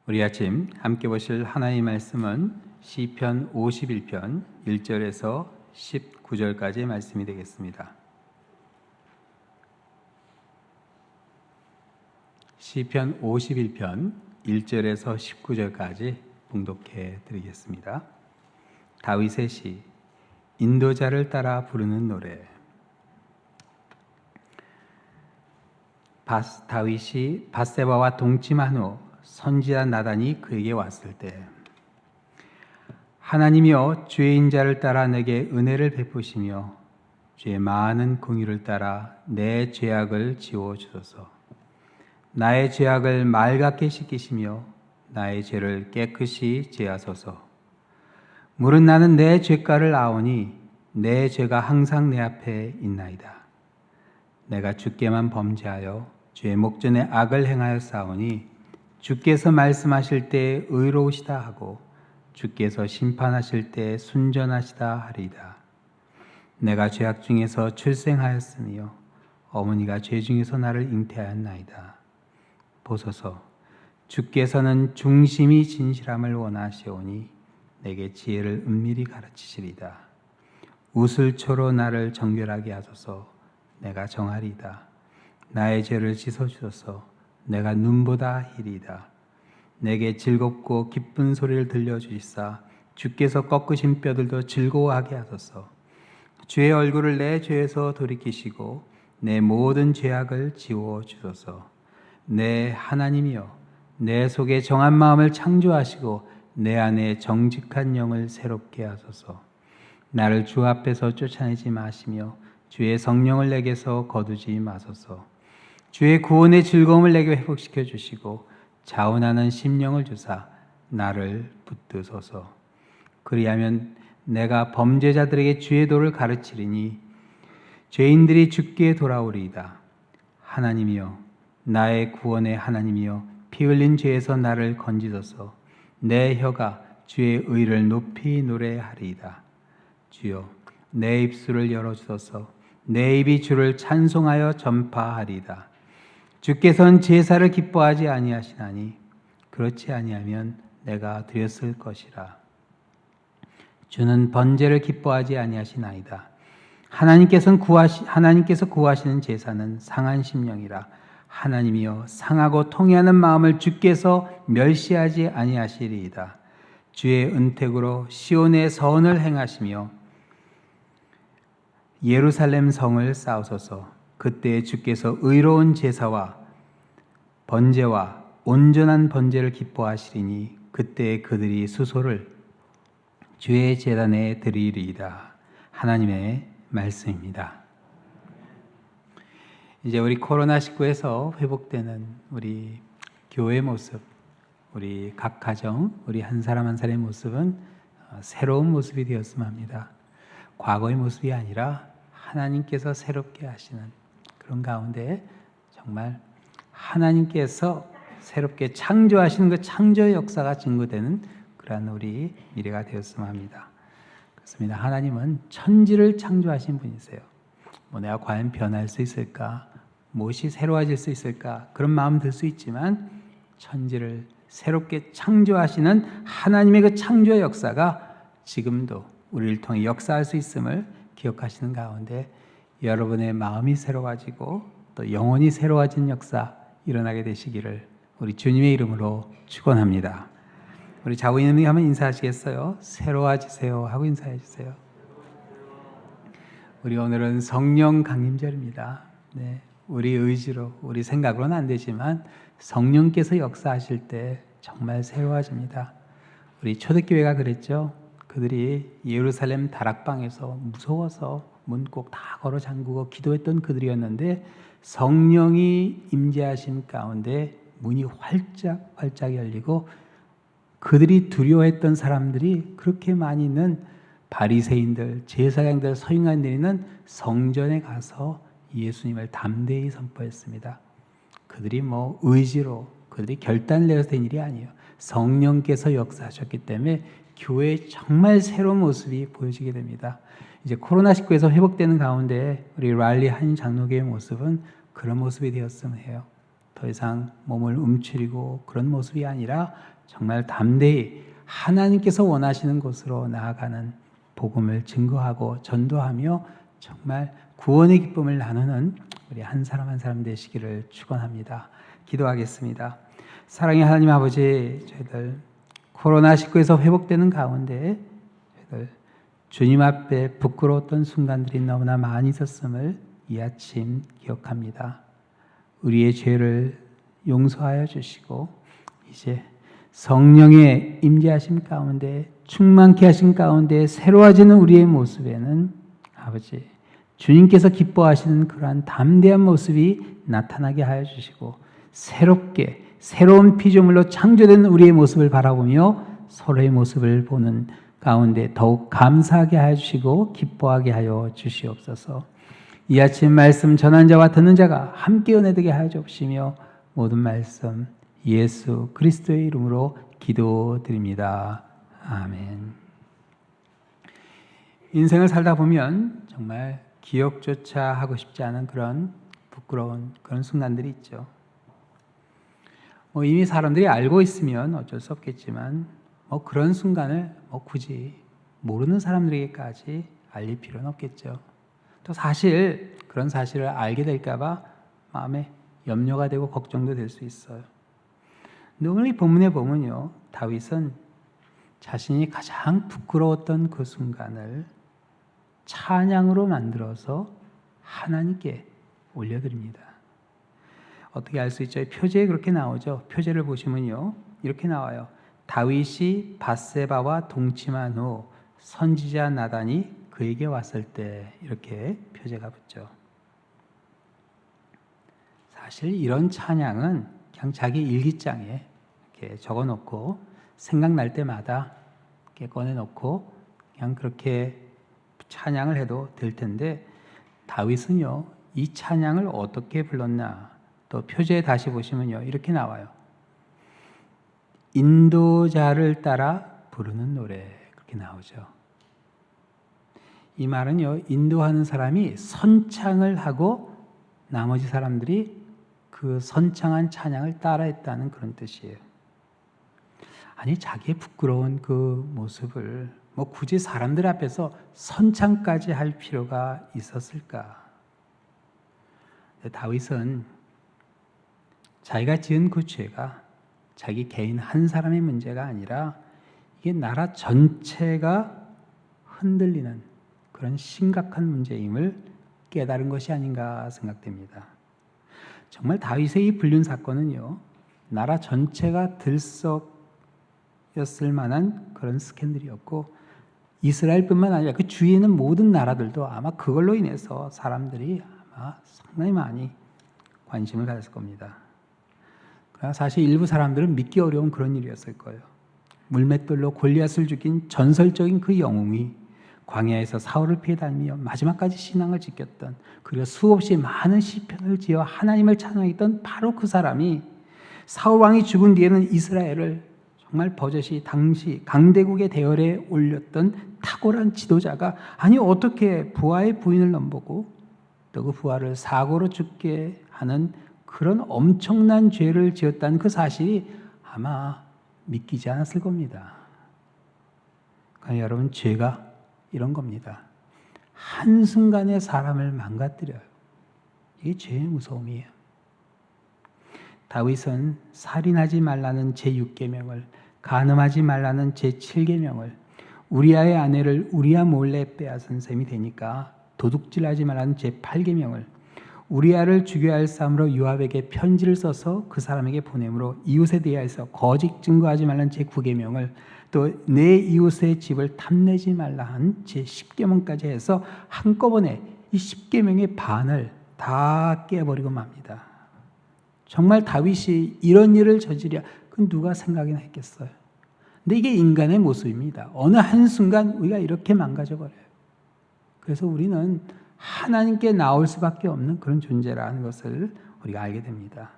우리 아침 함께 보실 하나님의 말씀은 시편 51편 1절에서 19절까지의 말씀이 되겠습니다. 시편 51편 1절에서 19절까지 봉독해 드리겠습니다. 다윗의 시, 인도자를 따라 부르는 노래. 다윗이 밧세바와 동침한 후 선지자 나단이 그에게 왔을 때, 하나님이여 주의 인자를 따라 내게 은혜를 베푸시며 주의 많은 공의를 따라 내 죄악을 지워 주소서. 나의 죄악을 맑게 씻기시며 나의 죄를 깨끗이 제하소서. 물은 나는 내 죄가를 아오니 내 죄가 항상 내 앞에 있나이다. 내가 주께만 범죄하여 주의 목전에 악을 행하여 싸우니 주께서 말씀하실 때 의로우시다 하고 주께서 심판하실 때 순전하시다 하리이다. 내가 죄악 중에서 출생하였으며 어머니가 죄 중에서 나를 잉태하였나이다. 보소서, 주께서는 중심이 진실함을 원하시오니 내게 지혜를 은밀히 가르치시리다. 우슬초로 나를 정결하게 하소서. 내가 정하리이다. 나의 죄를 씻어주소서. 내가 눈보다 희리이다. 내게 즐겁고 기쁜 소리를 들려주시사 주께서 꺾으신 뼈들도 즐거워하게 하소서. 주의 얼굴을 내 죄에서 돌이키시고 내 모든 죄악을 지워주소서. 내 하나님이여, 내 속에 정한 마음을 창조하시고 내 안에 정직한 영을 새롭게 하소서. 나를 주 앞에서 쫓아내지 마시며 주의 성령을 내게서 거두지 마소서. 주의 구원의 즐거움을 내게 회복시켜 주시고 자원하는 심령을 주사 나를 붙드소서. 그리하면 내가 범죄자들에게 주의 도를 가르치리니 죄인들이 주께 돌아오리이다. 하나님이여, 나의 구원의 하나님이여, 피 흘린 죄에서 나를 건지소서. 내 혀가 주의 의를 높이 노래하리이다. 주여, 내 입술을 열어주소서. 내 입이 주를 찬송하여 전파하리이다. 주께서는 제사를 기뻐하지 아니하시나니 그렇지 아니하면 내가 드렸을 것이라. 주는 번제를 기뻐하지 아니하시나이다. 하나님께서 구하시는 제사는 상한 심령이라. 하나님이여, 상하고 통회하는 마음을 주께서 멸시하지 아니하시리이다. 주의 은택으로 시온의 선을 행하시며 예루살렘 성을 쌓으소서. 그때 주께서 의로운 제사와 번제와 온전한 번제를 기뻐하시리니 그때 그들이 수소를 주의 제단에 드리리이다. 하나님의 말씀입니다. 이제 우리 코로나19에서 회복되는 우리 교회의 모습, 우리 각 가정, 우리 한 사람 한 사람의 모습은 새로운 모습이 되었으면 합니다. 과거의 모습이 아니라 하나님께서 새롭게 하시는 그런 가운데 정말 하나님께서 새롭게 창조하시는 그 창조의 역사가 증거되는 그러한 우리 미래가 되었으면 합니다. 그렇습니다. 하나님은 천지를 창조하신 분이세요. 내가 과연 변할 수 있을까? 무엇이 새로워질 수 있을까? 그런 마음 들 수 있지만 천지를 새롭게 창조하시는 하나님의 그 창조의 역사가 지금도 우리를 통해 역사할 수 있음을 기억하시는 가운데 여러분의 마음이 새로워지고 또 영혼이 새로워진 역사 일어나게 되시기를 우리 주님의 이름으로 축원합니다. 우리 자우님이 한번 인사하시겠어요? 새로워지세요 하고 인사해 주세요. 우리 오늘은 성령 강림절입니다. 네, 우리 의지로 우리 생각으로는 안 되지만 성령께서 역사하실 때 정말 새로워집니다. 우리 초대교회가 그랬죠. 그들이 예루살렘 다락방에서 무서워서 문 꼭 다 걸어 잠그고 기도했던 그들이었는데 성령이 임재하신 가운데 문이 활짝 열리고 그들이 두려워했던 사람들이 그렇게 많이 있는 바리새인들, 제사장들, 서기관들이는 성전에 가서 예수님을 담대히 선포했습니다. 그들이 의지로 그들이 결단을 내서 된 일이 아니에요. 성령께서 역사하셨기 때문에 교회의 정말 새로운 모습이 보여지게 됩니다. 이제 코로나19에서 회복되는 가운데 우리 랄리 한 장로교의 모습은 그런 모습이 되었으면 해요. 더 이상 몸을 움츠리고 그런 모습이 아니라 정말 담대히 하나님께서 원하시는 곳으로 나아가는 복음을 증거하고 전도하며 정말 구원의 기쁨을 나누는 우리 한 사람 한 사람 되시기를 축원합니다. 기도하겠습니다. 사랑의 하나님 아버지, 저희들 코로나19에서 회복되는 가운데 저희들 주님 앞에 부끄러웠던 순간들이 너무나 많이 있었음을 이 아침 기억합니다. 우리의 죄를 용서하여 주시고 이제 성령의 임재하심 가운데 충만케 하신 가운데 새로워지는 우리의 모습에는 아버지 주님께서 기뻐하시는 그러한 담대한 모습이 나타나게 하여 주시고 새롭게 새로운 피조물로 창조된 우리의 모습을 바라보며 서로의 모습을 보는 가운데 더욱 감사하게 하여 주시고 기뻐하게 하여 주시옵소서. 이 아침 말씀 전한 자와 듣는 자가 함께 은혜되게 하여 주시며 모든 말씀 예수 그리스도의 이름으로 기도드립니다. 아멘. 인생을 살다 보면 정말 기억조차 하고 싶지 않은 그런 부끄러운 그런 순간들이 있죠. 이미 사람들이 알고 있으면 어쩔 수 없겠지만 그런 순간을 굳이 모르는 사람들에게까지 알릴 필요는 없겠죠. 또 사실 그런 사실을 알게 될까 봐 마음에 염려가 되고 걱정도 될 수 있어요. 근데 오늘 이 본문에 보면요, 다윗은 자신이 가장 부끄러웠던 그 순간을 찬양으로 만들어서 하나님께 올려드립니다. 어떻게 알 수 있죠? 표제에 그렇게 나오죠. 표제를 보시면요, 이렇게 나와요. 다윗이 밧세바와 동침한 후 선지자 나단이 그에게 왔을 때, 이렇게 표제가 붙죠. 사실 이런 찬양은 그냥 자기 일기장에 이렇게 적어놓고 생각날 때마다 이렇게 꺼내놓고 그냥 그렇게 찬양을 해도 될 텐데, 다윗은요 이 찬양을 어떻게 불렀나, 또 표제에 다시 보시면요 이렇게 나와요. 인도자를 따라 부르는 노래, 그렇게 나오죠. 이 말은요, 인도하는 사람이 선창을 하고 나머지 사람들이 그 선창한 찬양을 따라했다는 그런 뜻이에요. 아니, 자기의 부끄러운 그 모습을 굳이 사람들 앞에서 선창까지 할 필요가 있었을까? 다윗은 자기가 지은 그 죄가 자기 개인 한 사람의 문제가 아니라 이게 나라 전체가 흔들리는 그런 심각한 문제임을 깨달은 것이 아닌가 생각됩니다. 정말 다윗의 이 불륜 사건은요, 나라 전체가 들썩였을 만한 그런 스캔들이었고, 이스라엘뿐만 아니라 그 주위에 있는 모든 나라들도 아마 그걸로 인해서 사람들이 아마 상당히 많이 관심을 가졌을 겁니다. 그러나 사실 일부 사람들은 믿기 어려운 그런 일이었을 거예요. 물맷돌로 골리앗을 죽인 전설적인 그 영웅이 광야에서 사울을 피해 다니며 마지막까지 신앙을 지켰던, 그리고 수없이 많은 시편을 지어 하나님을 찬양했던 바로 그 사람이 사울 왕이 죽은 뒤에는 이스라엘을 정말 버젓이 당시 강대국의 대열에 올렸던 탁월한 지도자가, 아니 어떻게 부하의 부인을 넘보고 또 그 부하를 사고로 죽게 하는 그런 엄청난 죄를 지었다는 그 사실이 아마 믿기지 않았을 겁니다. 그러니까 여러분, 죄가 이런 겁니다. 한순간에 사람을 망가뜨려요. 이게 죄의 무서움이에요. 다윗은 살인하지 말라는 제6계명을, 간음하지 말라는 제7계명을, 우리아의 아내를 우리아 몰래 빼앗은 셈이 되니까 도둑질하지 말라는 제8계명을, 우리아를 죽여야 할 싸움으로 요압에게 편지를 써서 그 사람에게 보내므로 이웃에 대하여서 거짓 증거하지 말라는 제9계명을, 또 내 이웃의 집을 탐내지 말라 한 제10계명까지 해서 한꺼번에 이 10계명의 반을 다 깨버리고 맙니다. 정말 다윗이 이런 일을 저지랴, 그건 누가 생각이나 했겠어요. 근데 이게 인간의 모습입니다. 어느 한순간 우리가 이렇게 망가져버려요. 그래서 우리는 하나님께 나올 수밖에 없는 그런 존재라는 것을 우리가 알게 됩니다.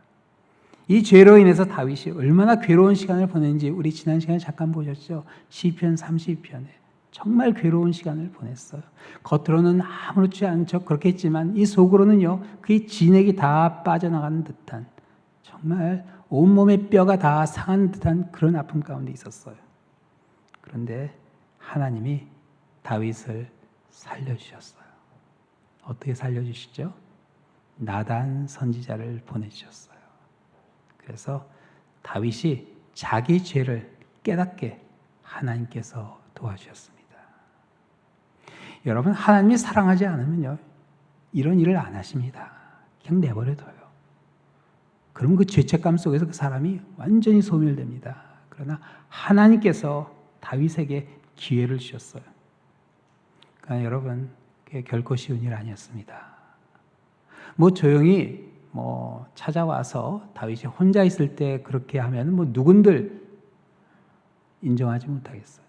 이 죄로 인해서 다윗이 얼마나 괴로운 시간을 보냈는지 우리 지난 시간에 잠깐 보셨죠? 시편 32편에 정말 괴로운 시간을 보냈어요. 겉으로는 아무렇지 않은 척 그렇게 했지만 이 속으로는요, 그의 진액이 다 빠져나가는 듯한 정말 온몸의 뼈가 다 상한 듯한 그런 아픔 가운데 있었어요. 그런데 하나님이 다윗을 살려주셨어요. 어떻게 살려주시죠? 나단 선지자를 보내주셨어요. 그래서 다윗이 자기 죄를 깨닫게 하나님께서 도와주셨습니다. 여러분, 하나님이 사랑하지 않으면요, 이런 일을 안 하십니다. 그냥 내버려둬요. 그럼 그 죄책감 속에서 그 사람이 완전히 소멸됩니다. 그러나 하나님께서 다윗에게 기회를 주셨어요. 그러니까 여러분, 그게 결코 쉬운 일 아니었습니다. 조용히 찾아와서 다윗이 혼자 있을 때 그렇게 하면 누군들 인정하지 못하겠어요.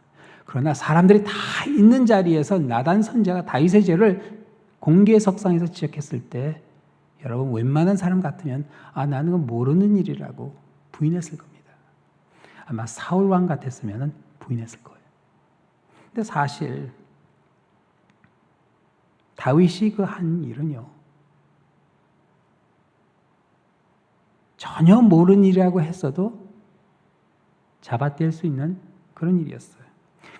그러나 사람들이 다 있는 자리에서 나단 선지자가 다윗의 죄를 공개 석상에서 지적했을 때 여러분, 웬만한 사람 같으면 나는 건 모르는 일이라고 부인했을 겁니다. 아마 사울 왕 같았으면 부인했을 거예요. 근데 사실 다윗이 그 한 일은요, 전혀 모르는 일이라고 했어도 잡아뗄 수 있는 그런 일이었어요.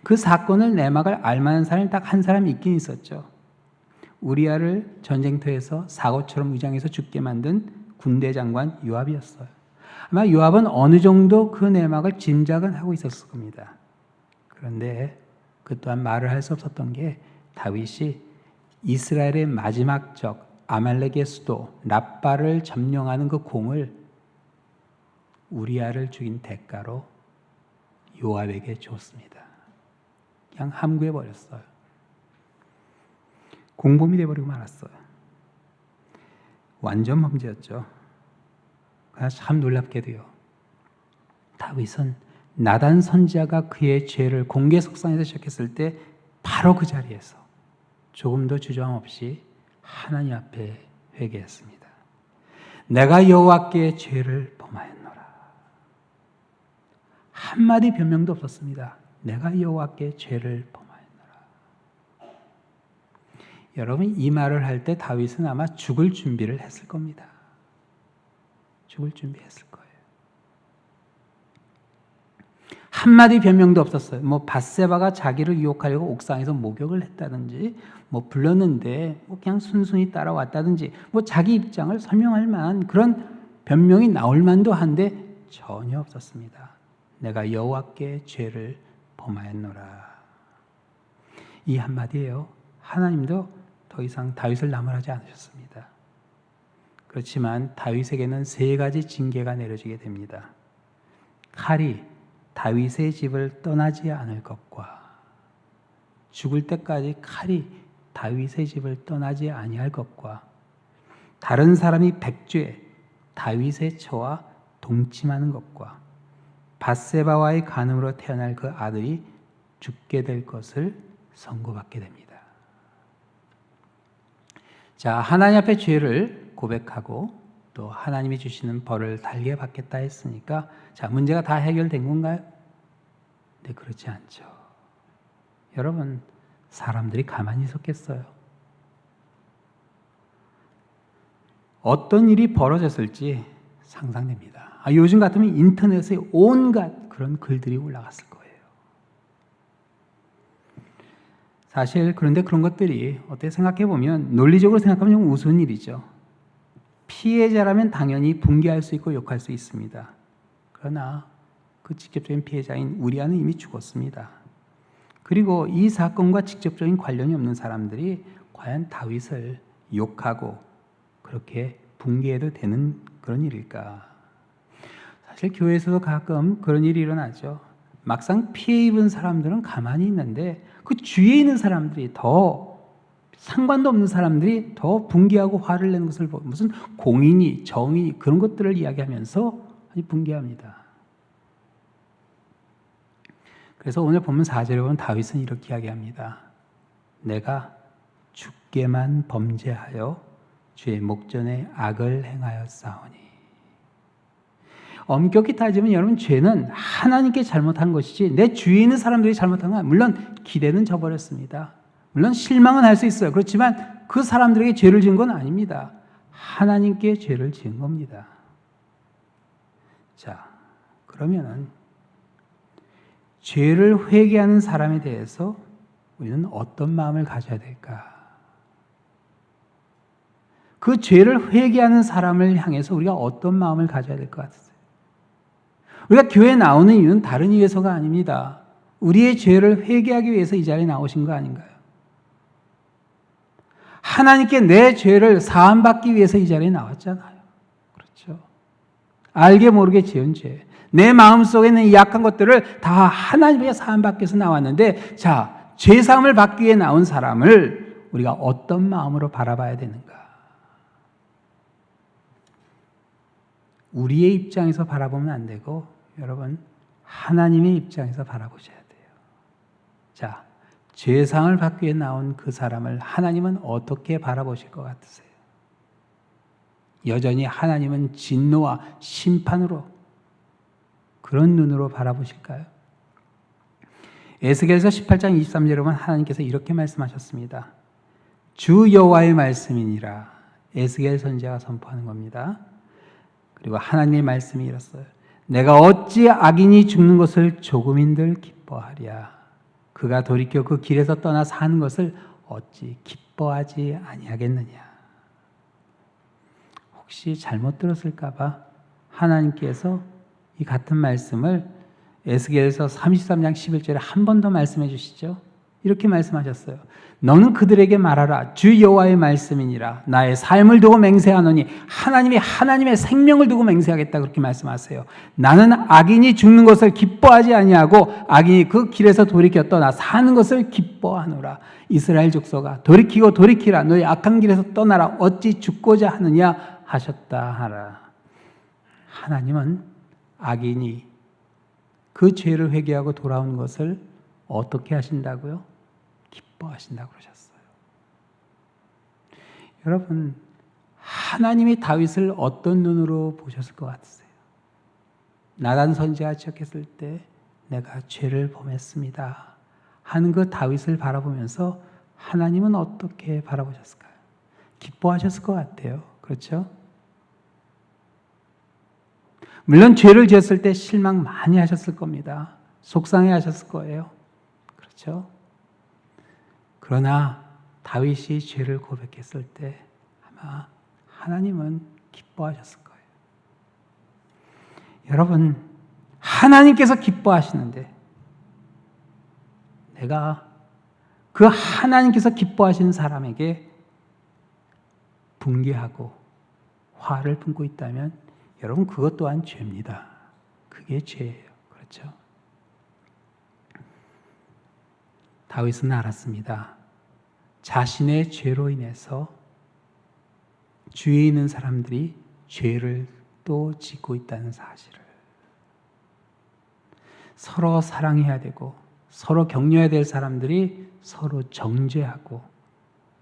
그 사건을 내막을 알만한 사람이 딱 한 사람이 있긴 있었죠. 우리아를 전쟁터에서 사고처럼 위장해서 죽게 만든 군대 장관 요압이었어요. 아마 요압은 어느 정도 그 내막을 짐작은 하고 있었을 겁니다. 그런데 그 또한 말을 할 수 없었던 게 다윗이 이스라엘의 마지막 적 아말렉의 수도 랍바를 점령하는 그 공을 우리아를 죽인 대가로 요압에게 줬습니다. 그냥 함구해 버렸어요. 공범이 되어버리고 말았어요. 완전 범죄였죠. 그러나 참 놀랍게도요, 다윗은 나단 선지자가 그의 죄를 공개 석상에서 시작했을 때 바로 그 자리에서 조금도 주저함 없이 하나님 앞에 회개했습니다. 내가 여호와께 죄를 범하였노라. 한마디 변명도 없었습니다. 내가 여호와께 죄를 범하였노라. 여러분, 이 말을 할 때 다윗은 아마 죽을 준비를 했을 겁니다. 죽을 준비했을 거예요. 한마디 변명도 없었어요. 밧세바가 자기를 유혹하려고 옥상에서 목욕을 했다든지, 불렀는데 그냥 순순히 따라왔다든지, 자기 입장을 설명할 만한 그런 변명이 나올 만도 한데 전혀 없었습니다. 내가 여호와께 죄를 범하였노라. 이 한마디예요. 하나님도 더 이상 다윗을 나무라지 않으셨습니다. 그렇지만 다윗에게는 3가지 징계가 내려지게 됩니다. 칼이 다윗의 집을 떠나지 않을 것과, 죽을 때까지 칼이 다윗의 집을 떠나지 아니할 것과, 다른 사람이 백죄 다윗의 처와 동침하는 것과, 밧세바와의 간음으로 태어날 그 아들이 죽게 될 것을 선고받게 됩니다. 자, 하나님 앞에 죄를 고백하고 또 하나님이 주시는 벌을 달게 받겠다 했으니까, 자, 문제가 다 해결된 건가요? 네, 그렇지 않죠. 여러분, 사람들이 가만히 있었겠어요? 어떤 일이 벌어졌을지 상상됩니다. 요즘 같으면 인터넷에 온갖 그런 글들이 올라갔을 거예요. 사실 그런데 그런 것들이 어떻게 생각해 보면, 논리적으로 생각하면 좀 우스운 일이죠. 피해자라면 당연히 분개할 수 있고 욕할 수 있습니다. 그러나 그 직접적인 피해자인 우리아는 이미 죽었습니다. 그리고 이 사건과 직접적인 관련이 없는 사람들이 과연 다윗을 욕하고 그렇게 분개해도 되는 그런 일일까? 사실 교회에서도 가끔 그런 일이 일어나죠. 막상 피해 입은 사람들은 가만히 있는데 그 주위에 있는 사람들이, 더 상관도 없는 사람들이 더 분개하고 화를 내는 것을 보고, 무슨 공인이, 정인이 그런 것들을 이야기하면서 분개합니다. 그래서 오늘 본문 4절에 보면 다윗은 이렇게 이야기합니다. 내가 주께만 범죄하여 주의 목전에 악을 행하였사오니. 엄격히 따지면 여러분, 죄는 하나님께 잘못한 것이지 내 주위에 있는 사람들이 잘못한 건, 물론 기대는 져버렸습니다. 물론 실망은 할 수 있어요. 그렇지만 그 사람들에게 죄를 지은 건 아닙니다. 하나님께 죄를 지은 겁니다. 자, 그러면은 죄를 회개하는 사람에 대해서 우리는 어떤 마음을 가져야 될까? 그 죄를 회개하는 사람을 향해서 우리가 어떤 마음을 가져야 될 것 같으세요? 우리가 교회에 나오는 이유는 다른 이유에서가 아닙니다. 우리의 죄를 회개하기 위해서 이 자리에 나오신 거 아닌가요? 하나님께 내 죄를 사함받기 위해서 이 자리에 나왔잖아요. 그렇죠? 알게 모르게 지은 죄. 내 마음속에 있는 약한 것들을 다 하나님께 사함받기 위해서 나왔는데, 자, 죄사함을 받기 위해 나온 사람을 우리가 어떤 마음으로 바라봐야 되는가? 우리의 입장에서 바라보면 안 되고, 여러분, 하나님의 입장에서 바라보셔야 돼요. 자, 죄상을 받기 위해 나온 그 사람을 하나님은 어떻게 바라보실 것 같으세요? 여전히 하나님은 진노와 심판으로 그런 눈으로 바라보실까요? 에스겔서 18장 23절에 보면 하나님께서 이렇게 말씀하셨습니다. 주 여호와의 말씀이니라. 에스겔 선지자가 선포하는 겁니다. 그리고 하나님의 말씀이 이렇어요. 내가 어찌 악인이 죽는 것을 조금인들 기뻐하랴. 그가 돌이켜 그 길에서 떠나 사는 것을 어찌 기뻐하지 아니하겠느냐. 혹시 잘못 들었을까 봐 하나님께서 이 같은 말씀을 에스겔서 33장 11절에 한 번 더 말씀해 주시죠. 이렇게 말씀하셨어요. 너는 그들에게 말하라. 주 여호와의 말씀이니라. 나의 삶을 두고 맹세하노니 하나님의 생명을 두고 맹세하겠다. 그렇게 말씀하세요. 나는 악인이 죽는 것을 기뻐하지 아니하고 악인이 그 길에서 돌이켜 떠나 사는 것을 기뻐하노라. 이스라엘 족속아 돌이키고 돌이키라. 너희 악한 길에서 떠나라. 어찌 죽고자 하느냐 하셨다 하라. 하나님은 악인이 그 죄를 회개하고 돌아오는 것을 어떻게 하신다고요? 기뻐하신다고 그러셨어요. 여러분, 하나님이 다윗을 어떤 눈으로 보셨을 것 같으세요? 나단 선지자가 지적했을 때 내가 죄를 범했습니다 하는 그 다윗을 바라보면서 하나님은 어떻게 바라보셨을까요? 기뻐하셨을 것 같아요. 그렇죠? 물론 죄를 지었을 때 실망 많이 하셨을 겁니다. 속상해 하셨을 거예요. 그렇죠? 그러나 다윗이 죄를 고백했을 때 아마 하나님은 기뻐하셨을 거예요. 여러분, 하나님께서 기뻐하시는데 내가 그 하나님께서 기뻐하시는 사람에게 분개하고 화를 품고 있다면 여러분 그것 또한 죄입니다. 그게 죄예요. 그렇죠? 다윗은 알았습니다. 자신의 죄로 인해서 주위에 있는 사람들이 죄를 또 짓고 있다는 사실을. 서로 사랑해야 되고 서로 격려해야 될 사람들이 서로 정죄하고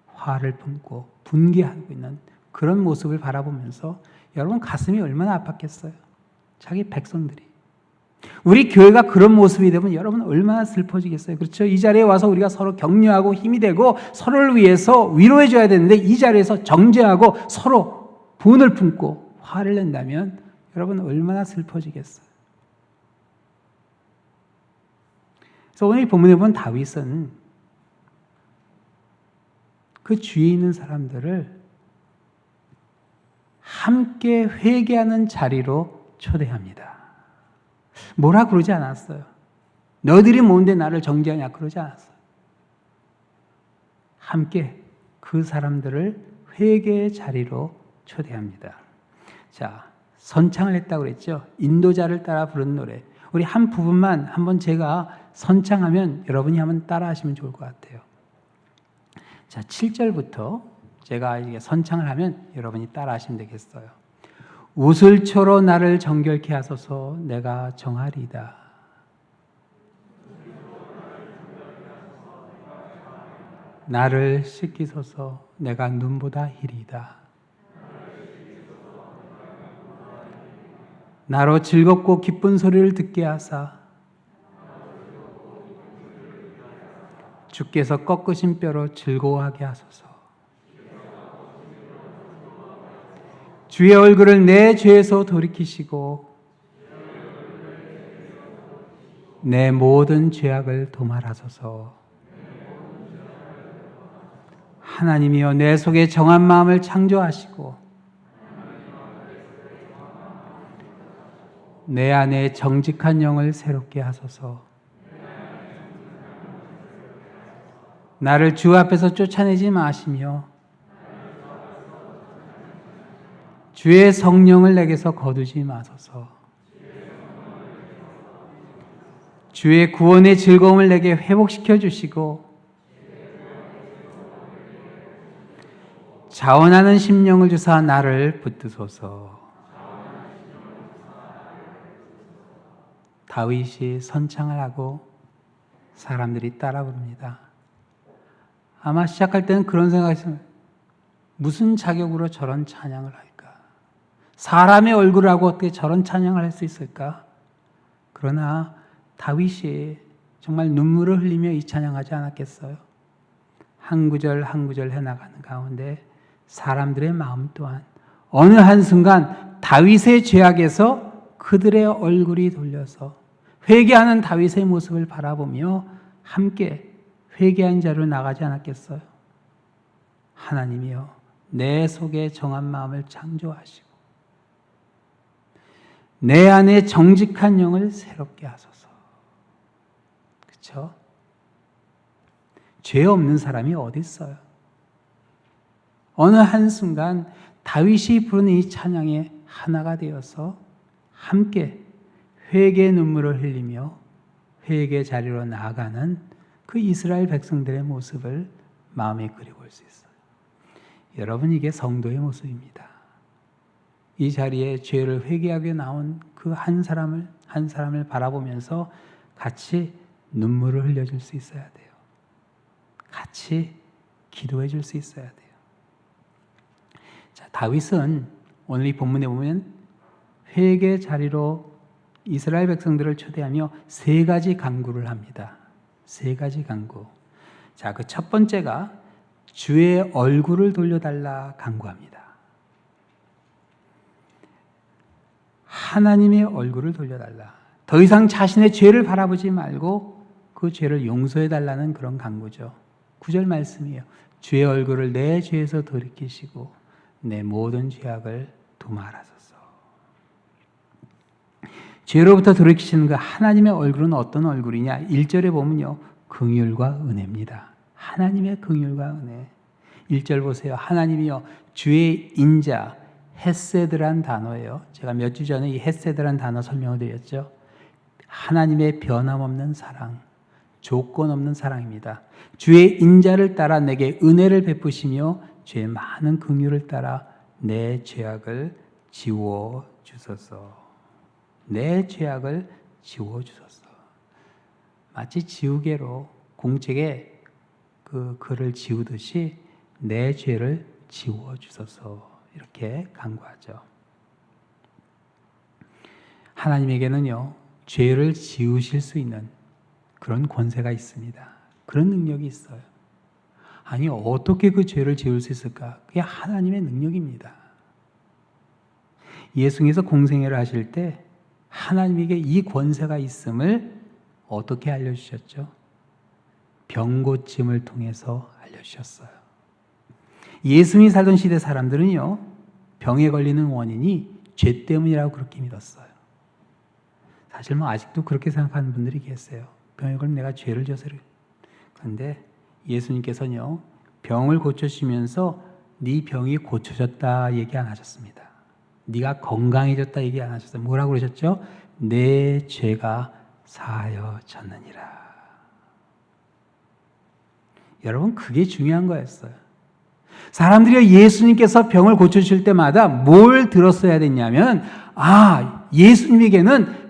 화를 품고 분개하고 있는 그런 모습을 바라보면서 여러분 가슴이 얼마나 아팠겠어요. 자기 백성들이. 우리 교회가 그런 모습이 되면 여러분 얼마나 슬퍼지겠어요. 그렇죠? 이 자리에 와서 우리가 서로 격려하고 힘이 되고 서로를 위해서 위로해 줘야 되는데 이 자리에서 정죄하고 서로 분을 품고 화를 낸다면 여러분 얼마나 슬퍼지겠어요. 그래서 오늘 이 본문에 보면 다윗은 그 주위에 있는 사람들을 함께 회개하는 자리로 초대합니다. 뭐라 그러지 않았어요. 너희들이 뭔데 나를 정죄하냐 그러지 않았어요. 함께 그 사람들을 회개의 자리로 초대합니다. 자, 선창을 했다고 그랬죠. 인도자를 따라 부른 노래. 우리 한 부분만 한번 제가 선창하면 여러분이 한번 따라 하시면 좋을 것 같아요. 자, 7절부터 제가 이게 선창을 하면 여러분이 따라 하시면 되겠어요. 우슬초로 나를 정결케 하소서 내가 정하리이다. 나를 씻기소서 내가 눈보다 희리이다. 나로 즐겁고 기쁜 소리를 듣게 하사 주께서 꺾으신 뼈로 즐거워하게 하소서. 주의 얼굴을 내 죄에서 돌이키시고 내 모든 죄악을 도말하소서. 하나님이여 내 속에 정한 마음을 창조하시고 내 안에 정직한 영을 새롭게 하소서. 나를 주 앞에서 쫓아내지 마시며 주의 성령을 내게서 거두지 마소서. 주의 구원의 즐거움을 내게 회복시켜 주시고 자원하는 심령을 주사 나를 붙드소서. 다윗이 선창을 하고 사람들이 따라 부릅니다. 아마 시작할 때는 그런 생각이 있어요. 무슨 자격으로 저런 찬양을 할까? 사람의 얼굴을 하고 어떻게 저런 찬양을 할 수 있을까? 그러나 다윗이 정말 눈물을 흘리며 이 찬양하지 않았겠어요? 한 구절 한 구절 해나가는 가운데 사람들의 마음 또한 어느 한순간 다윗의 죄악에서 그들의 얼굴이 돌려서 회개하는 다윗의 모습을 바라보며 함께 회개한 자로 나가지 않았겠어요? 하나님이여 내 속에 정한 마음을 창조하시고 내 안에 정직한 영을 새롭게 하소서. 그렇죠? 죄 없는 사람이 어디 있어요? 어느 한순간 다윗이 부르는 이 찬양에 하나가 되어서 함께 회개의 눈물을 흘리며 회개의 자리로 나아가는 그 이스라엘 백성들의 모습을 마음에 그려볼 수 있어요. 여러분, 이게 성도의 모습입니다. 이 자리에 죄를 회개하게 나온 그 한 사람을 바라보면서 같이 눈물을 흘려줄 수 있어야 돼요. 같이 기도해 줄 수 있어야 돼요. 자, 다윗은 오늘 이 본문에 보면 회개 자리로 이스라엘 백성들을 초대하며 세 가지 간구를 합니다. 세 가지 간구. 자, 그 첫 번째가 주의 얼굴을 돌려달라 간구합니다. 하나님의 얼굴을 돌려달라. 더 이상 자신의 죄를 바라보지 말고 그 죄를 용서해달라는 그런 간구죠. 9절 말씀이에요. 주의 얼굴을 내 죄에서 돌이키시고 내 모든 죄악을 도말하소서. 죄로부터 돌이키시는 그 하나님의 얼굴은 어떤 얼굴이냐? 1절에 보면요. 긍휼과 은혜입니다. 하나님의 긍휼과 은혜. 1절 보세요. 하나님이여 주의 인자 헤세드란 단어예요. 제가 몇 주 전에 이 헤세드란 단어 설명을 드렸죠. 하나님의 변함없는 사랑, 조건 없는 사랑입니다. 주의 인자를 따라 내게 은혜를 베푸시며 주의 많은 긍휼을 따라 내 죄악을 지워 주소서. 내 죄악을 지워 주소서. 마치 지우개로 공책에 그 글을 지우듯이 내 죄를 지워 주소서. 이렇게 간구하죠. 하나님에게는요, 죄를 지우실 수 있는 그런 권세가 있습니다. 그런 능력이 있어요. 아니, 어떻게 그 죄를 지울 수 있을까? 그게 하나님의 능력입니다. 예수님께서 공생애를 하실 때 하나님에게 이 권세가 있음을 어떻게 알려주셨죠? 병고침을 통해서 알려주셨어요. 예수님이 살던 시대 사람들은요, 병에 걸리는 원인이 죄 때문이라고 그렇게 믿었어요. 사실 아직도 그렇게 생각하는 분들이 계세요. 병에 걸리면 내가 죄를 져서. 그런데 예수님께서는요, 병을 고쳐주시면서 네 병이 고쳐졌다 얘기 안 하셨습니다. 네가 건강해졌다 얘기 안 하셨어요. 뭐라고 그러셨죠? 내 죄가 사하여졌느니라. 여러분, 그게 중요한 거였어요. 사람들이 예수님께서 병을 고쳐주실 때마다 뭘 들었어야 됐냐면, 예수님에게는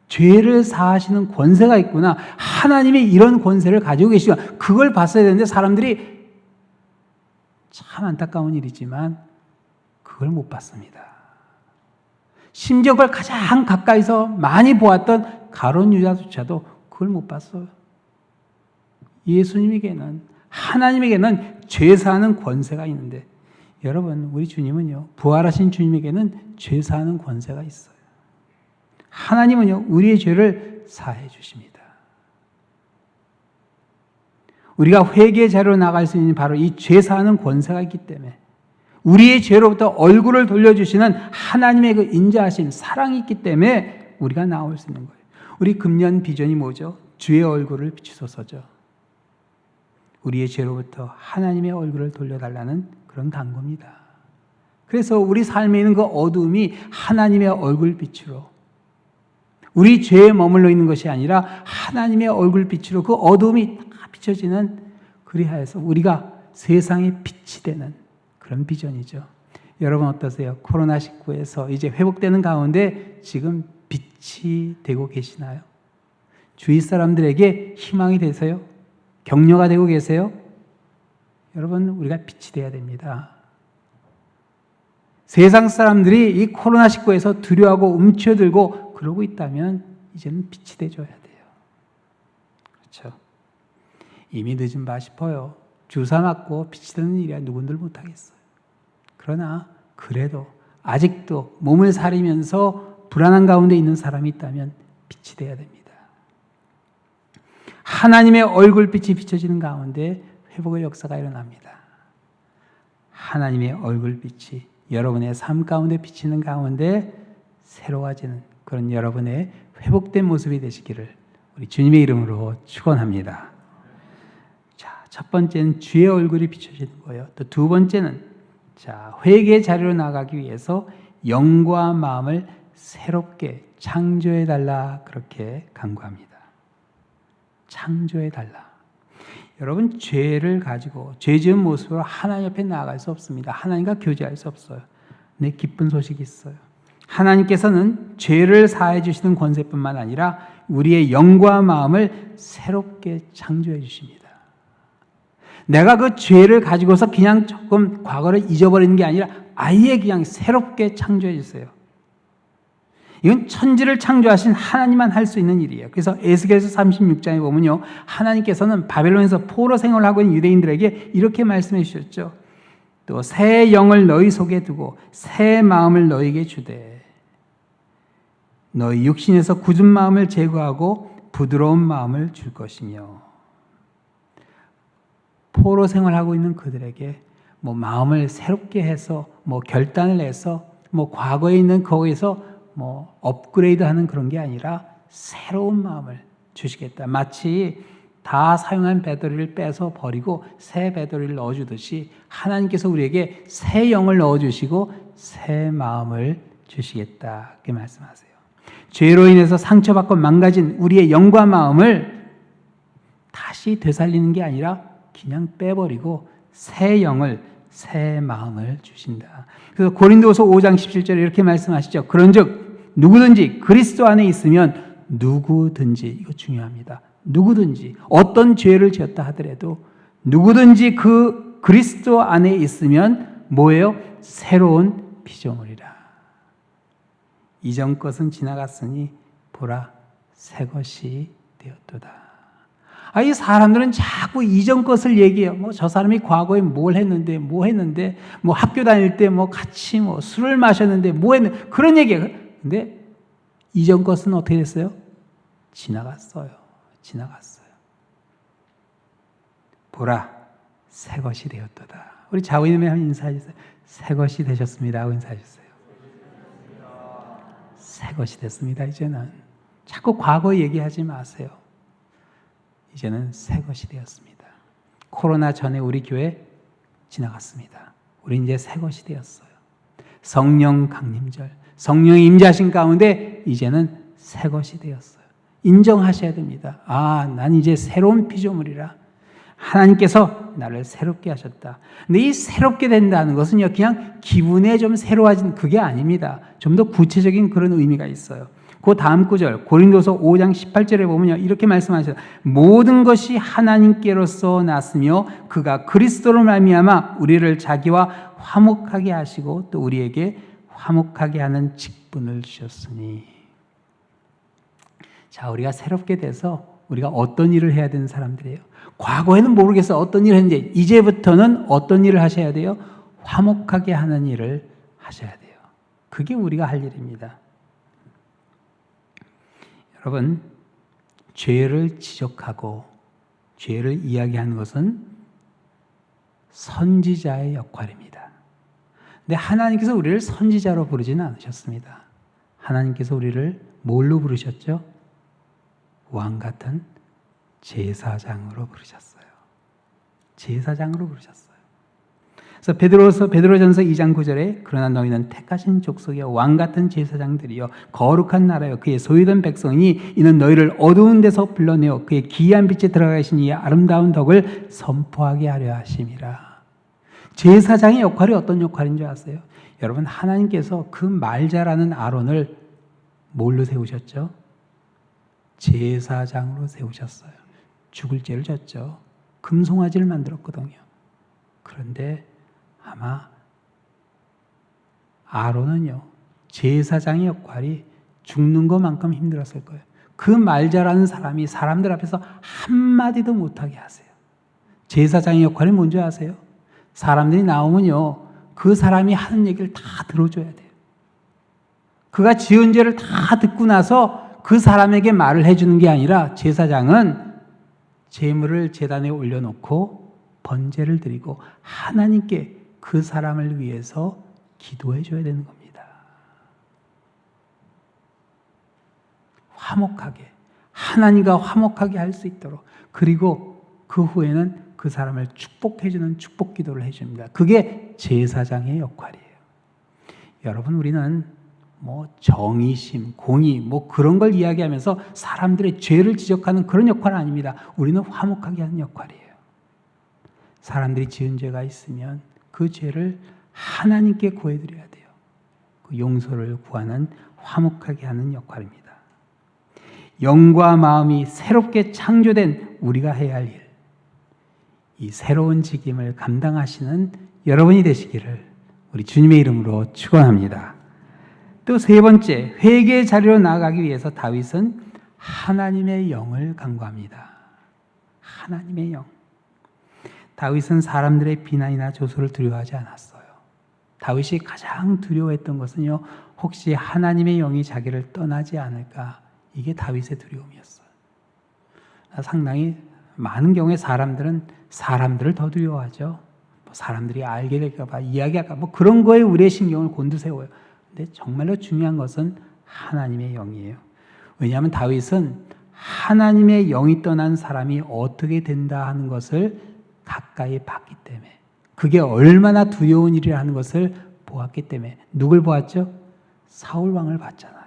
죄를 사하시는 권세가 있구나. 하나님이 이런 권세를 가지고 계시구나. 그걸 봤어야 되는데 사람들이 참 안타까운 일이지만 그걸 못 봤습니다. 심지어 그걸 가장 가까이서 많이 보았던 가룟 유다조차도 그걸 못 봤어요. 예수님에게는, 하나님에게는 죄 사하는 권세가 있는데, 여러분, 우리 주님은요, 부활하신 주님에게는 죄 사하는 권세가 있어요. 하나님은요, 우리의 죄를 사해 주십니다. 우리가 회개 자리로 나갈 수 있는 바로 이 죄 사하는 권세가 있기 때문에 우리의 죄로부터 얼굴을 돌려주시는 하나님의 그 인자하심, 사랑이 있기 때문에 우리가 나올 수 있는 거예요. 우리 금년 비전이 뭐죠? 주의 얼굴을 비추소서죠. 우리의 죄로부터 하나님의 얼굴을 돌려달라는 그런 간구입니다. 그래서 우리 삶에 있는 그 어두움이 하나님의 얼굴빛으로, 우리 죄에 머물러 있는 것이 아니라 하나님의 얼굴빛으로 그 어두움이 다 비춰지는, 그리하여서 우리가 세상의 빛이 되는 그런 비전이죠. 여러분 어떠세요? 코로나19에서 이제 회복되는 가운데 지금 빛이 되고 계시나요? 주위 사람들에게 희망이 되세요? 격려가 되고 계세요? 여러분, 우리가 빛이 되어야 됩니다. 세상 사람들이 이 코로나19에서 두려워하고 움츠러들고 그러고 있다면 이제는 빛이 되줘야 돼요. 그렇죠? 이미 늦은 바 싶어요. 주사 맞고 빛이 되는 일이야 누군들 못하겠어요. 그러나 그래도 아직도 몸을 사리면서 불안한 가운데 있는 사람이 있다면 빛이 되어야 됩니다. 하나님의 얼굴빛이 비춰지는 가운데 회복의 역사가 일어납니다. 하나님의 얼굴빛이 여러분의 삶 가운데 비치는 가운데 새로워지는 그런 여러분의 회복된 모습이 되시기를 우리 주님의 이름으로 축원합니다. 자, 첫 번째는 주의 얼굴이 비춰지는 거예요. 또 두 번째는 회개의 자리로 나가기 위해서 영과 마음을 새롭게 창조해달라 그렇게 간구합니다. 창조해달라. 여러분, 죄를 가지고 죄 지은 모습으로 하나님 옆에 나아갈 수 없습니다. 하나님과 교제할 수 없어요. 네, 기쁜 소식이 있어요. 하나님께서는 죄를 사해 주시는 권세뿐만 아니라 우리의 영과 마음을 새롭게 창조해 주십니다. 내가 그 죄를 가지고서 그냥 조금 과거를 잊어버리는 게 아니라 아예 그냥 새롭게 창조해 주세요. 이건 천지를 창조하신 하나님만 할 수 있는 일이에요. 그래서 에스겔서 36장에 보면요, 하나님께서는 바벨론에서 포로 생활을 하고 있는 유대인들에게 이렇게 말씀해 주셨죠. 또 새 영을 너희 속에 두고 새 마음을 너희에게 주되 너희 육신에서 굳은 마음을 제거하고 부드러운 마음을 줄 것이며. 포로 생활하고 있는 그들에게 마음을 새롭게 해서 결단을 해서 과거에 있는 거기서 업그레이드하는 그런 게 아니라 새로운 마음을 주시겠다. 마치 다 사용한 배터리를 빼서 버리고 새 배터리를 넣어주듯이 하나님께서 우리에게 새 영을 넣어주시고 새 마음을 주시겠다. 그렇게 말씀하세요. 죄로 인해서 상처받고 망가진 우리의 영과 마음을 다시 되살리는 게 아니라 그냥 빼버리고 새 영을, 새 마음을 주신다. 그래서 고린도서 5장 17절에 이렇게 말씀하시죠. 그런즉 누구든지 그리스도 안에 있으면 누구든지, 이거 중요합니다. 누구든지 어떤 죄를 지었다 하더라도 누구든지 그 그리스도 안에 있으면 뭐예요? 새로운 피조물이라. 이전 것은 지나갔으니 보라 새 것이 되었도다. 이 사람들은 자꾸 이전 것을 얘기해요. 저 사람이 과거에 뭘 했는데, 학교 다닐 때 같이 술을 마셨는데, 했는데, 그런 얘기예요. 근데 이전 것은 어떻게 됐어요? 지나갔어요. 보라, 새 것이 되었도다. 우리 좌우님에 한번 인사해 주세요. 새 것이 되셨습니다 하고 인사해 주세요. 새 것이 됐습니다. 이제는 자꾸 과거 얘기하지 마세요. 이제는 새 것이 되었습니다. 코로나 전에 우리 교회 지나갔습니다. 우리 이제 새 것이 되었어요. 성령 강림절, 성령의 임재하신 가운데 이제는 새 것이 되었어요. 인정하셔야 됩니다. 난 이제 새로운 피조물이라. 하나님께서 나를 새롭게 하셨다. 근데 이 새롭게 된다는 것은요, 그냥 기분에 좀 새로워진 그게 아닙니다. 좀 더 구체적인 그런 의미가 있어요. 그 다음 구절 고린도서 5장 18절에 보면요, 이렇게 말씀하셨어요. 모든 것이 하나님께로서 났으며 그가 그리스도로 말미암아 우리를 자기와 화목하게 하시고 또 우리에게 화목하게 하는 직분을 주셨으니. 자, 우리가 새롭게 돼서 우리가 어떤 일을 해야 되는 사람들이에요. 과거에는 모르겠어요. 어떤 일을 했는지. 이제부터는 어떤 일을 하셔야 돼요? 화목하게 하는 일을 하셔야 돼요. 그게 우리가 할 일입니다. 여러분, 죄를 지적하고 죄를 이야기하는 것은 선지자의 역할입니다. 근데 하나님께서 우리를 선지자로 부르지는 않으셨습니다. 하나님께서 우리를 뭘로 부르셨죠? 왕 같은 제사장으로 부르셨어요. 제사장으로 부르셨어요. 그래서 베드로전서 2장 9절에 그러나 너희는 택하신 족속이여 왕 같은 제사장들이여 거룩한 나라여 그의 소유된 백성이니 이는 너희를 어두운 데서 불러내어 그의 기이한 빛에 들어가신 이의 아름다운 덕을 선포하게 하려 하심이라. 제사장의 역할이 어떤 역할인 줄 아세요? 여러분, 하나님께서 그 말자라는 아론을 뭘로 세우셨죠? 제사장으로 세우셨어요. 죽을 죄를 졌죠. 금송아지를 만들었거든요. 그런데 아마 아론은요, 제사장의 역할이 죽는 것만큼 힘들었을 거예요. 그 말자라는 사람이 사람들 앞에서 한마디도 못하게 하세요. 제사장의 역할이 뭔지 아세요? 사람들이 나오면요, 그 사람이 하는 얘기를 다 들어줘야 돼요. 그가 지은 죄를 다 듣고 나서 그 사람에게 말을 해주는 게 아니라 제사장은 제물을 제단에 올려놓고 번제를 드리고 하나님께 그 사람을 위해서 기도해 줘야 되는 겁니다. 화목하게, 하나님과 화목하게 할 수 있도록, 그리고 그 후에는 그 사람을 축복해 주는 축복 기도를 해 줍니다. 그게 제사장의 역할이에요. 여러분, 우리는 정의심, 공의, 그런 걸 이야기하면서 사람들의 죄를 지적하는 그런 역할은 아닙니다. 우리는 화목하게 하는 역할이에요. 사람들이 지은 죄가 있으면 그 죄를 하나님께 구해드려야 돼요. 그 용서를 구하는 화목하게 하는 역할입니다. 영과 마음이 새롭게 창조된 우리가 해야 할 일, 이 새로운 직임을 감당하시는 여러분이 되시기를 우리 주님의 이름으로 축원합니다. 또 세 번째, 회개의 자리로 나아가기 위해서 다윗은 하나님의 영을 간구합니다. 하나님의 영. 다윗은 사람들의 비난이나 조소를 두려워하지 않았어요. 다윗이 가장 두려워했던 것은요, 혹시 하나님의 영이 자기를 떠나지 않을까, 이게 다윗의 두려움이었어요. 상당히 많은 경우에 사람들은 사람들을 더 두려워하죠. 사람들이 알게 될까 봐, 이야기할까 봐, 그런 거에 우리의 신경을 곤두세워요. 근데 정말로 중요한 것은 하나님의 영이에요. 왜냐하면 다윗은 하나님의 영이 떠난 사람이 어떻게 된다 하는 것을 가까이 봤기 때문에, 그게 얼마나 두려운 일이라는 것을 보았기 때문에. 누굴 보았죠? 사울 왕을 봤잖아요.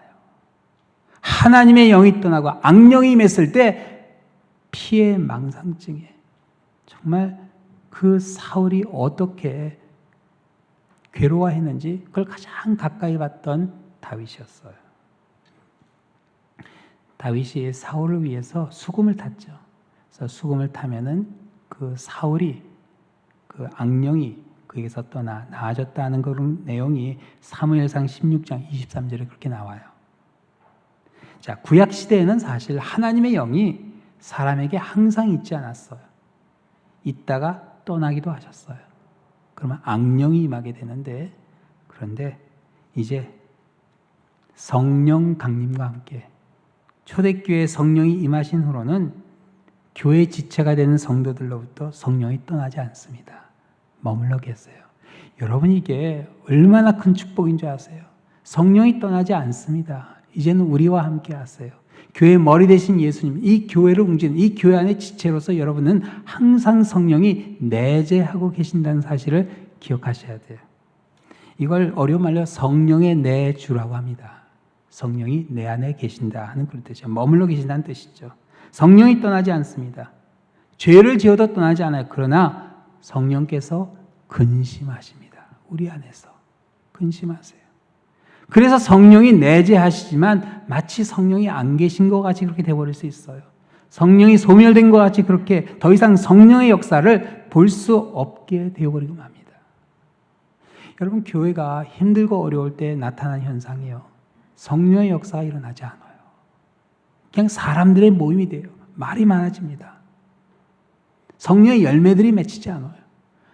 하나님의 영이 떠나고 악령이 임했을 때 피해 망상증에 정말 그 사울이 어떻게 괴로워했는지 그걸 가장 가까이 봤던 다윗이었어요. 다윗이 사울을 위해서 수금을 탔죠. 그래서 수금을 타면은 그 사울이, 그 악령이 그에게서 떠나 나아졌다는 그런 내용이 사무엘상 16장 23절에 그렇게 나와요. 자, 구약 시대에는 사실 하나님의 영이 사람에게 항상 있지 않았어요. 있다가 떠나기도 하셨어요. 그러면 악령이 임하게 되는데, 그런데 이제 성령 강림과 함께 초대교회 성령이 임하신 후로는 교회 지체가 되는 성도들로부터 성령이 떠나지 않습니다. 머물러 계세요. 여러분, 이게 얼마나 큰 축복인 줄 아세요? 성령이 떠나지 않습니다. 이제는 우리와 함께 하세요. 교회의 머리 되신 예수님, 이 교회를 웅지는 이 교회 안의 지체로서 여러분은 항상 성령이 내재하고 계신다는 사실을 기억하셔야 돼요. 이걸 어려운 말로 성령의 내주라고 합니다. 성령이 내 안에 계신다 하는 그런 뜻이죠. 머물러 계신다는 뜻이죠. 성령이 떠나지 않습니다. 죄를 지어도 떠나지 않아요. 그러나 성령께서 근심하십니다. 우리 안에서 근심하세요. 그래서 성령이 내재하시지만 마치 성령이 안 계신 것 같이 그렇게 돼버릴 수 있어요. 성령이 소멸된 것 같이 그렇게 더 이상 성령의 역사를 볼 수 없게 되어버리고 맙니다. 여러분, 교회가 힘들고 어려울 때 나타난 현상이에요. 성령의 역사가 일어나지 않아요. 그냥 사람들의 모임이 돼요. 말이 많아집니다. 성령의 열매들이 맺히지 않아요.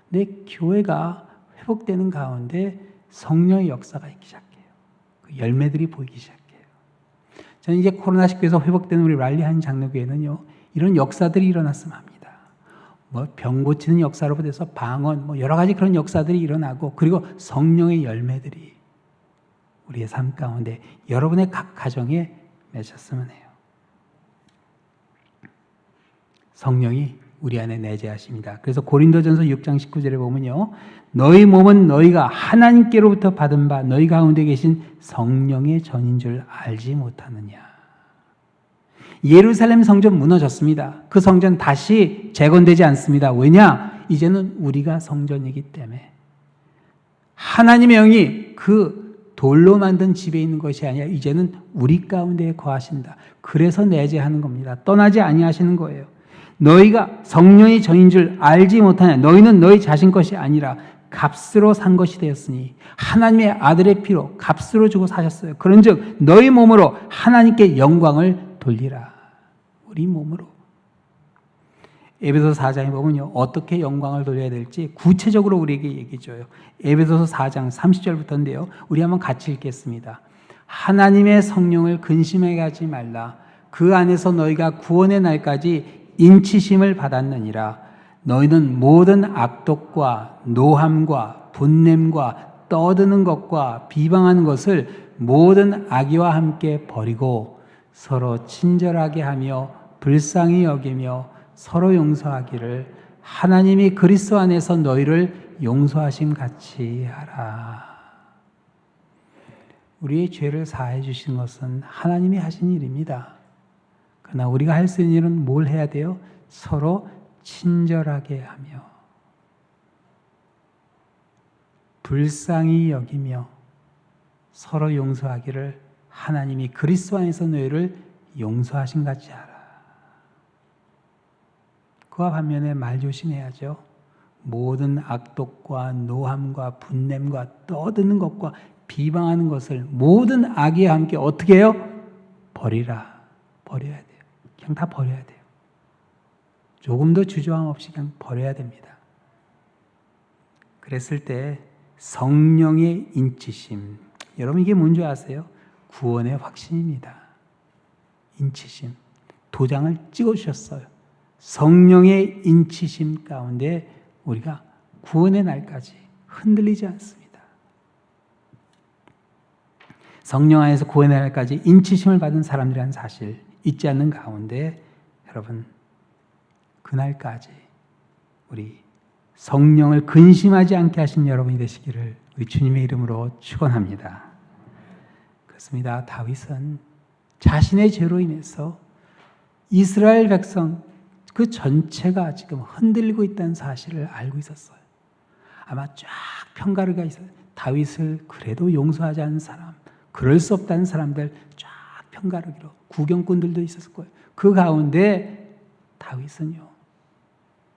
근데 교회가 회복되는 가운데 성령의 역사가 있기 시작해요. 그 열매들이 보이기 시작해요. 저는 이제 코로나19에서 회복되는 우리 랄리 한 장로교회는요, 이런 역사들이 일어났으면 합니다. 뭐 병 고치는 역사로부터 해서 방언, 뭐 여러 가지 그런 역사들이 일어나고, 그리고 성령의 열매들이 우리의 삶 가운데 여러분의 각 가정에 맺혔으면 해요. 성령이 우리 안에 내재하십니다. 그래서 고린도전서 6장 19절에 보면요, 너희 몸은 너희가 하나님께로부터 받은 바 너희 가운데 계신 성령의 전인 줄 알지 못하느냐. 예루살렘 성전 무너졌습니다. 그 성전 다시 재건되지 않습니다. 왜냐? 이제는 우리가 성전이기 때문에. 하나님의 영이 그 돌로 만든 집에 있는 것이 아니라 이제는 우리 가운데 거하신다. 그래서 내재하는 겁니다. 떠나지 아니하시는 거예요. 너희가 성령의 전인 줄 알지 못하냐. 너희는 너희 자신 것이 아니라 값으로 산 것이 되었으니 하나님의 아들의 피로 값으로 주고 사셨어요. 그런즉 너희 몸으로 하나님께 영광을 돌리라. 우리 몸으로. 에베소서 4장에 보면요, 어떻게 영광을 돌려야 될지 구체적으로 우리에게 얘기해 줘요. 에베소서 4장 30절부터인데요. 우리 한번 같이 읽겠습니다. 하나님의 성령을 근심하게 하지 말라. 그 안에서 너희가 구원의 날까지 인치심을 받았느니라. 너희는 모든 악독과 노함과 분냄과 떠드는 것과 비방하는 것을 모든 악의와 함께 버리고 서로 친절하게 하며 불쌍히 여기며 서로 용서하기를 하나님이 그리스도 안에서 너희를 용서하심 같이 하라. 우리의 죄를 사해 주신 것은 하나님이 하신 일입니다. 그러나 우리가 할 수 있는 일은 뭘 해야 돼요? 서로 친절하게 하며 불쌍히 여기며 서로 용서하기를 하나님이 그리스도 안에서 너희를 용서하신 같이 하라. 그와 반면에 말 조심해야죠. 모든 악독과 노함과 분냄과 떠드는 것과 비방하는 것을 모든 악의와 함께 어떻게 해요? 버리라. 버려야 돼요. 그냥 다 버려야 돼요. 조금도 주저함 없이 그냥 버려야 됩니다. 그랬을 때 성령의 인치심. 여러분 이게 뭔지 아세요? 구원의 확신입니다. 인치심. 도장을 찍어주셨어요. 성령의 인치심 가운데 우리가 구원의 날까지 흔들리지 않습니다. 성령 안에서 구원의 날까지 인치심을 받은 사람들이라는 사실 잊지 않는 가운데 여러분 그날까지 우리 성령을 근심하지 않게 하신 여러분이 되시기를 우리 주님의 이름으로 축원합니다. 그렇습니다. 다윗은 자신의 죄로 인해서 이스라엘 백성 그 전체가 지금 흔들리고 있다는 사실을 알고 있었어요. 아마 쫙 편가르기가 있어요. 다윗을 그래도 용서하지 않는 사람, 그럴 수 없다는 사람들 쫙 편가르기로 구경꾼들도 있었을 거예요. 그 가운데 다윗은요,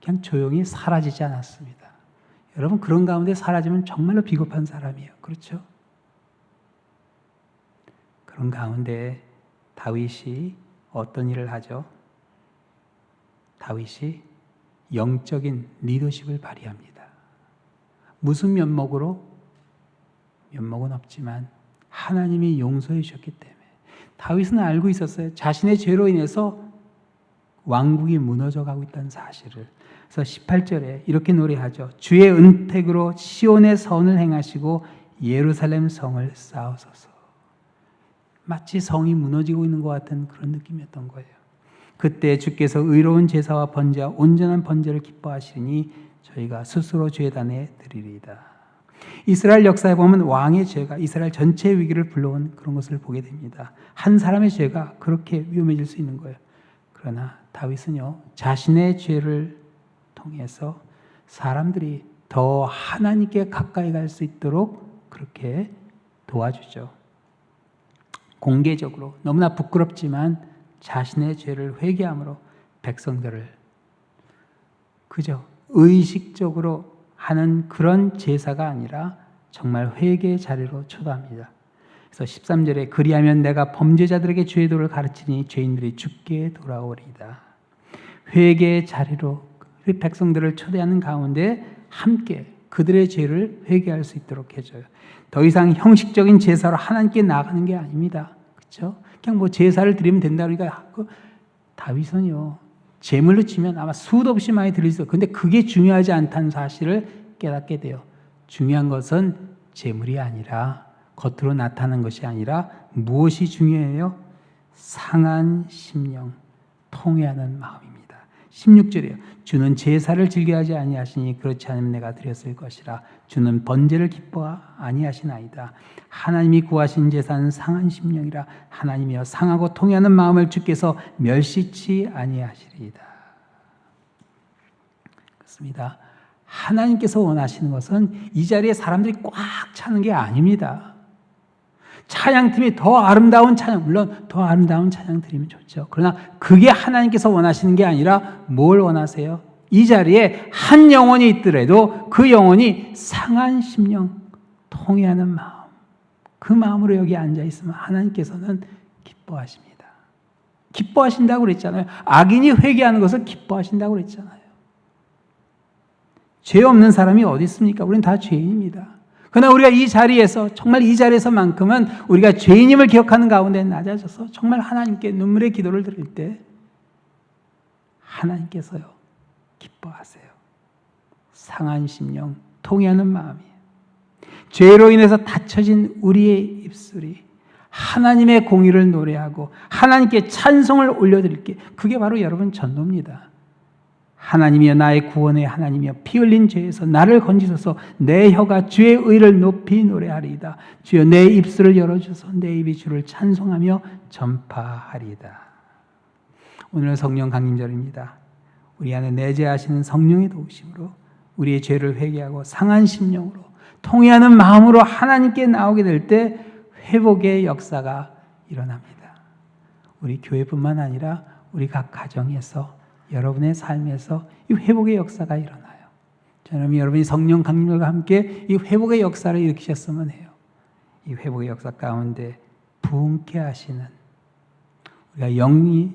그냥 조용히 사라지지 않았습니다. 여러분 그런 가운데 사라지면 정말로 비겁한 사람이에요. 그렇죠? 그런 가운데 다윗이 어떤 일을 하죠? 다윗이 영적인 리더십을 발휘합니다. 무슨 면목으로? 면목은 없지만 하나님이 용서해 주셨기 때문에. 다윗은 알고 있었어요. 자신의 죄로 인해서 왕국이 무너져 가고 있다는 사실을. 그래서 18절에 이렇게 노래하죠. 주의 은택으로 시온의 선을 행하시고 예루살렘 성을 쌓으소서. 마치 성이 무너지고 있는 것 같은 그런 느낌이었던 거예요. 그때 주께서 의로운 제사와 번제와 온전한 번제를 기뻐하시니 저희가 스스로 죄단에 드리리이다. 이스라엘 역사에 보면 왕의 죄가 이스라엘 전체의 위기를 불러온 그런 것을 보게 됩니다. 한 사람의 죄가 그렇게 위험해질 수 있는 거예요. 그러나 다윗은요, 자신의 죄를 통해서 사람들이 더 하나님께 가까이 갈 수 있도록 그렇게 도와주죠. 공개적으로 너무나 부끄럽지만 자신의 죄를 회개함으로 백성들을 그저 의식적으로 하는 그런 제사가 아니라 정말 회개의 자리로 초대합니다. 그래서 13절에 그리하면 내가 범죄자들에게 죄의 도를 가르치니 죄인들이 죽게 돌아오리이다. 회개의 자리로 백성들을 초대하는 가운데 함께 그들의 죄를 회개할 수 있도록 해줘요. 더 이상 형식적인 제사로 하나님께 나가는 게 아닙니다. 그렇죠? 그냥 뭐 제사를 드리면 된다 그러니까 다윗은요, 재물로 치면 아마 수도 없이 많이 들릴 수 있어요. 근데 그게 중요하지 않다는 사실을 깨닫게 돼요. 중요한 것은 재물이 아니라, 겉으로 나타나는 것이 아니라 무엇이 중요해요? 상한 심령, 통회하는 마음입니다. 16절이에요. 주는 제사를 즐겨하지 아니하시니 그렇지 않으면 내가 드렸을 것이라. 주는 번제를 기뻐 아니하시나이다. 하나님이 구하신 제사는 상한 심령이라. 하나님이여 상하고 통회하는 마음을 주께서 멸시치 아니하시리이다. 그렇습니다. 하나님께서 원하시는 것은 이 자리에 사람들이 꽉 차는 게 아닙니다. 찬양팀이 더 아름다운 찬양, 물론 더 아름다운 찬양 드리면 좋죠. 그러나 그게 하나님께서 원하시는 게 아니라 뭘 원하세요? 이 자리에 한 영혼이 있더라도 그 영혼이 상한 심령, 통회하는 마음, 그 마음으로 여기 앉아있으면 하나님께서는 기뻐하십니다. 기뻐하신다고 그랬잖아요. 악인이 회개하는 것을 기뻐하신다고 그랬잖아요. 죄 없는 사람이 어디 있습니까? 우리는 다 죄인입니다. 그러나 우리가 이 자리에서, 정말 이 자리에서만큼은 우리가 죄인임을 기억하는 가운데 낮아져서 정말 하나님께 눈물의 기도를 드릴 때 하나님께서요 기뻐하세요. 상한 심령, 통회하는 마음이에요. 죄로 인해서 닫혀진 우리의 입술이 하나님의 공의를 노래하고 하나님께 찬송을 올려드릴게, 그게 바로 여러분 전도입니다. 하나님이여 나의 구원의 하나님이여 피 흘린 죄에서 나를 건지소서. 내 혀가 주의 의를 높이 노래하리이다. 주여 내 입술을 열어주소서. 내 입이 주를 찬송하며 전파하리이다. 오늘은 성령 강림절입니다. 우리 안에 내재하시는 성령의 도우심으로 우리의 죄를 회개하고 상한 심령으로 통회하는 마음으로 하나님께 나오게 될 때 회복의 역사가 일어납니다. 우리 교회뿐만 아니라 우리 각 가정에서, 여러분의 삶에서 이 회복의 역사가 일어나요. 저는 여러분이 성령 강림과 함께 이 회복의 역사를 일으키셨으면 해요. 이 회복의 역사 가운데 부흥케 하시는, 우리가 영이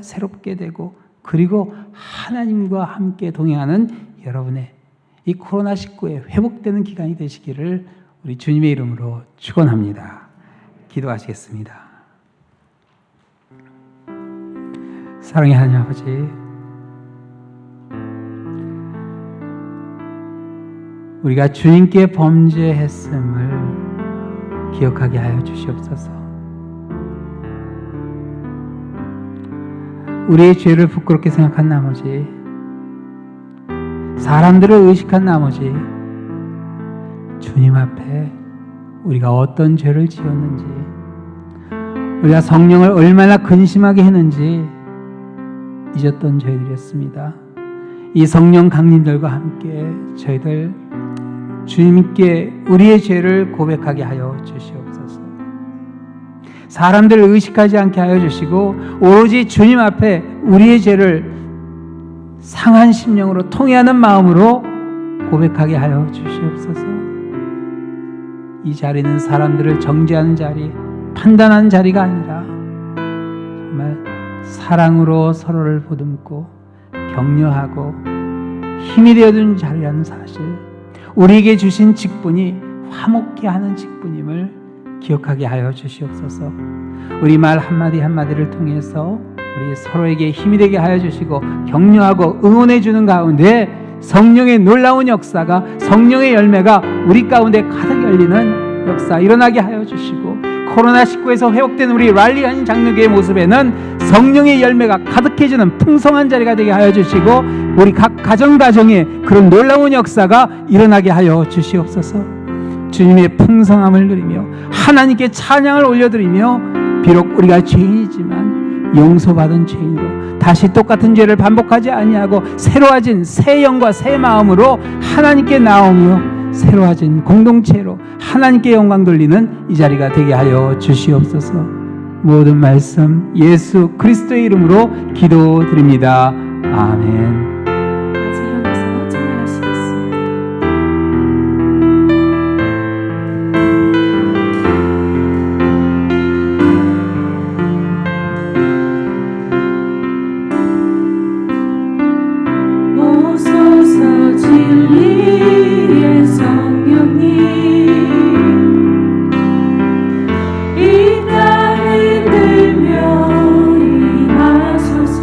새롭게 되고 그리고 하나님과 함께 동행하는 여러분의 이 코로나19에 회복되는 기간이 되시기를 우리 주님의 이름으로 축원합니다. 기도하시겠습니다. 사랑의 하나님 아버지, 우리가 주님께 범죄했음을 기억하게 하여 주시옵소서. 우리의 죄를 부끄럽게 생각한 나머지, 사람들을 의식한 나머지 주님 앞에 우리가 어떤 죄를 지었는지, 우리가 성령을 얼마나 근심하게 했는지 잊었던 저희들이었습니다. 이 성령 강림들과 함께 저희들 주님께 우리의 죄를 고백하게 하여 주시옵소서. 사람들을 의식하지 않게 하여 주시고 오로지 주님 앞에 우리의 죄를 상한 심령으로 통회하는 마음으로 고백하게 하여 주시옵소서. 이 자리는 사람들을 정죄하는 자리, 판단하는 자리가 아니라 정말 사랑으로 서로를 보듬고 격려하고 힘이 되어준 자리라는 사실, 우리에게 주신 직분이 화목케 하는 직분임을 기억하게 하여 주시옵소서. 우리 말 한마디 한마디를 통해서 우리 서로에게 힘이 되게 하여 주시고 격려하고 응원해 주는 가운데 성령의 놀라운 역사가, 성령의 열매가 우리 가운데 가득 열리는 역사 일어나게 하여 주시고, 코로나19에서 회복된 우리 랄리한 장로교의 모습에는 성령의 열매가 가득해지는 풍성한 자리가 되게 하여 주시고 우리 각 가정에 그런 놀라운 역사가 일어나게 하여 주시옵소서. 주님의 풍성함을 누리며 하나님께 찬양을 올려드리며, 비록 우리가 죄인이지만 용서받은 죄인으로 다시 똑같은 죄를 반복하지 아니하고 새로워진 새 영과 새 마음으로 하나님께 나오며 새로워진 공동체로 하나님께 영광 돌리는 이 자리가 되게 하여 주시옵소서. 모든 말씀 예수 그리스도의 이름으로 기도드립니다. 아멘. 일어나서 찬양하시겠습니다. 오소서 진리의 성령님, 이 땅을 들며 임하소서.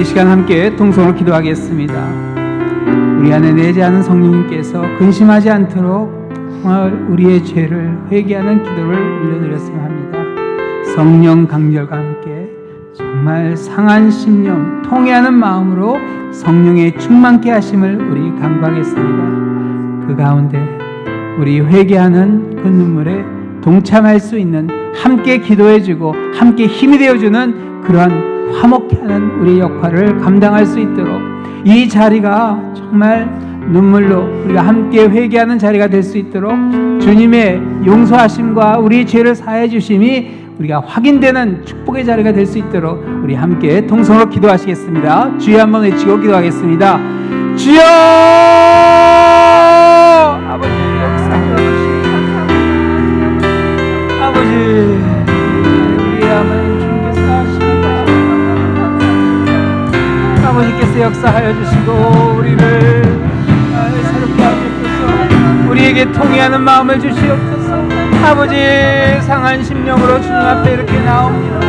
이 시간 함께 통성으로 기도하겠습니다. 우리 안에 내재하는 성령님께서 근심하지 않도록 우리의 죄를 회개하는 기도를 올려드렸으면 합니다. 성령 강렬과 함께 정말 상한 심령, 통회하는 마음으로 성령의 충만케 하심을 우리 간구하겠습니다. 그 가운데 우리 회개하는 그 눈물에 동참할 수 있는, 함께 기도해주고 함께 힘이 되어주는 그러한 화목케 하는 우리 역할을 감당할 수 있도록 이 자리가 정말 눈물로 우리가 함께 회개하는 자리가 될 수 있도록 주님의 용서하심과 우리의 죄를 사해 주심이 우리가 확인되는 축복의 자리가 될 수 있도록 우리 함께 통성으로 기도하시겠습니다. 주여 한번 외치고 기도하겠습니다. 주여! 아버지 역사하여 주시옵소서. 아버지 우리 하나님 주님께서 하십니다. 아버지께서 역사하여 주시고 우리를 새롭게 하시옵소서. 우리에게 통회하는 마음을 주시옵소서. 아버지 상한 심령으로 주님 앞에 이렇게 나옵니다.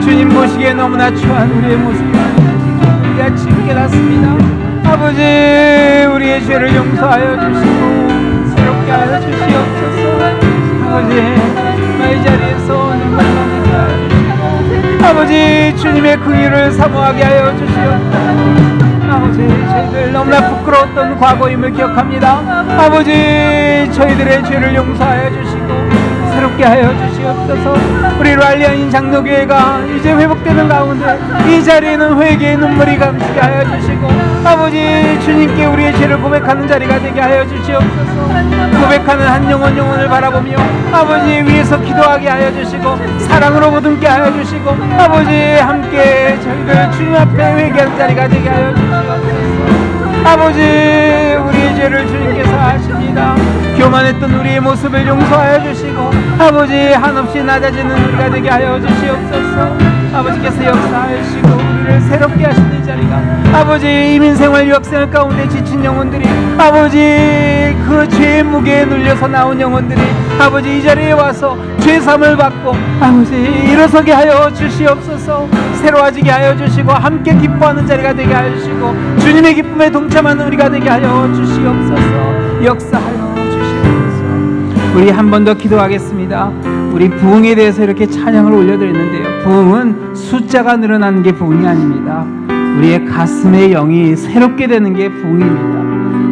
주님 보시기에 너무나 추한 우리의 모습이 우리가 지금 깨닫습니다. 아버지 우리의 죄를 용서하여 주시고 새롭게 하여 주시옵소서. 아버지 나의 자리에서 눈물 나게 하여 주시고 아버지 주님의 긍휼을 사모하게 하여 주시옵소서. 아버지 저희들 너무나 부끄러웠던 과거임을 기억합니다. 아버지 저희들의 죄를 용서하여 주시고 새롭게 하여 주시옵소서. 우리 랄리아인 장로교회가 이제 회복되는 가운데 이 자리에는 회개의 눈물이 감치게 하여 주시고 아버지 주님께 우리의 죄를 고백하는 자리가 되게 하여 주시옵소서. 고백하는 한 영혼을 바라보며 아버지 위에서 기도하게 하여 주시고 사랑으로 보듬게 하여 주시고 아버지 함께 저희들 주님 앞에 회개하는 자리가 되게 하여 주시옵소서. 아버지 우리의 죄를 주님께서 아십니다. 교만했던 우리의 모습을 용서하여 주시고 아버지 한없이 낮아지는 우리가 되게 하여 주시옵소서. 아버지께서 역사하시고 우리를 새롭게 하시는 자리가 아버지 이민생활 유학생활 가운데 지친 영혼들이 아버지 그 죄의 무게에 눌려서 나온 영혼들이 아버지 이 자리에 와서 죄삼을 받고 아버지 일어서게 하여 주시옵소서. 새로워지게 하여 주시고 함께 기뻐하는 자리가 되게 하여 주시고 주님의 기쁨에 동참하는 우리가 되게 하여 주시옵소서. 역사하여 주시옵소서. 우리 한 번 더 기도하겠습니다. 우리 부흥에 대해서 이렇게 찬양을 올려드렸는데요. 부흥은 숫자가 늘어나는 게 부흥이 아닙니다. 우리의 가슴의 영이 새롭게 되는 게 부흥입니다.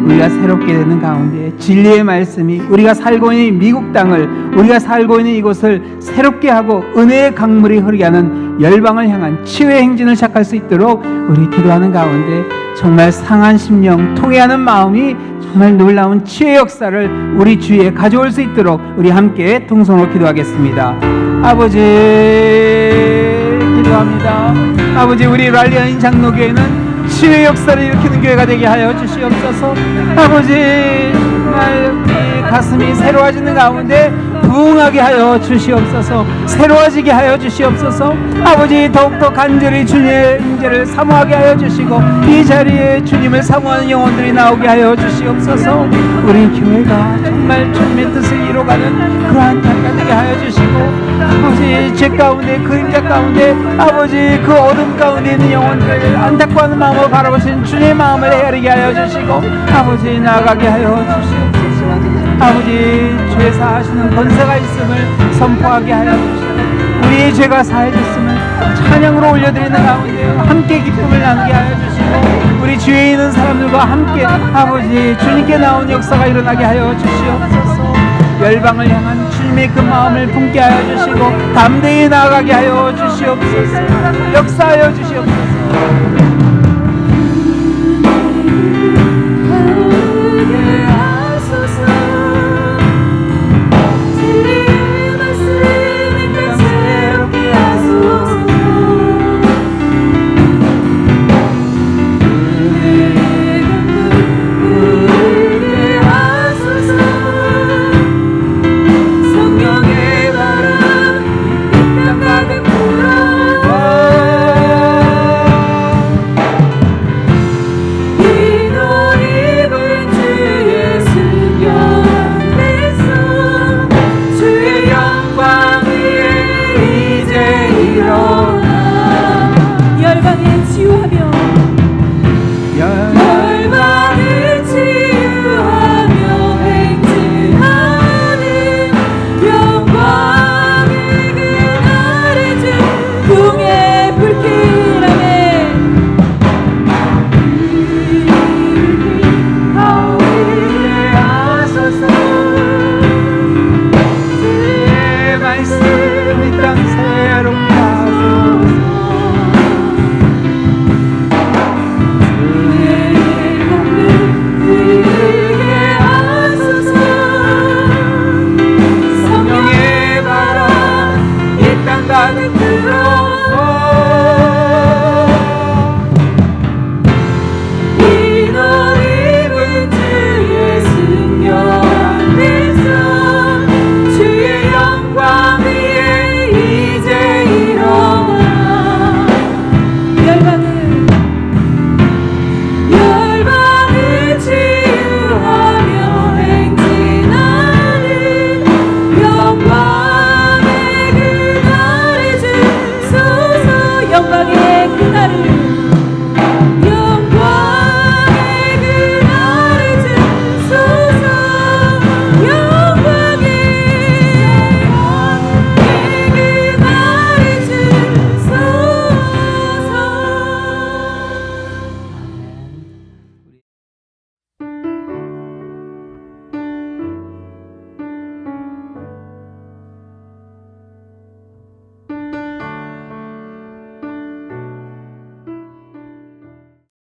우리가 새롭게 되는 가운데 진리의 말씀이 우리가 살고 있는 미국 땅을 우리가 살고 있는 이곳을 새롭게 하고 은혜의 강물이 흐르게 하는 열방을 향한 치유의 행진을 시작할 수 있도록 우리 기도하는 가운데 정말 상한 심령 통회하는 마음이 정말 놀라운 치유의 역사를 우리 주위에 가져올 수 있도록 우리 함께 통성으로 기도하겠습니다. 아버지 기도합니다. 아버지 우리 랄리아인 장로교회는 치유의 역사를 일으키는 교회가 되게 하여 주시옵소서. 아버지 정말 우리 가슴이 새로워지는 가운데 부흥하게 하여 주시옵소서. 새로워지게 하여 주시옵소서. 아버지 더욱더 간절히 주님의 임재를 사모하게 하여 주시고 이 자리에 주님을 사모하는 영혼들이 나오게 하여 주시옵소서. 우리 교회가 정말 주님의 뜻을 이루어가는 그러한 자리가 되게 하여 주시고 아버지 죄 가운데 그림자 가운데 아버지 그 어둠 가운데 있는 영혼들 안타까워하는 마음을 바라보신 주님의 마음을 헤아리게 하여 주시고 아버지 나아가게 하여 주시옵소서. 아버지 죄 사하시는 권세가 있음을 선포하게 하여 주시고 우리의 죄가 사해졌음을 찬양으로 올려드리는 가운데 함께 기쁨을 나누게 하여 주시고 우리 주위에 있는 사람들과 함께 아버지 주님께 나온 역사가 일어나게 하여 주시옵소서. 열방을 향한 주님의 그 마음을 품게 하여 주시고 담대히 나아가게 하여 주시옵소서. 역사하여 주시옵소서. 영광이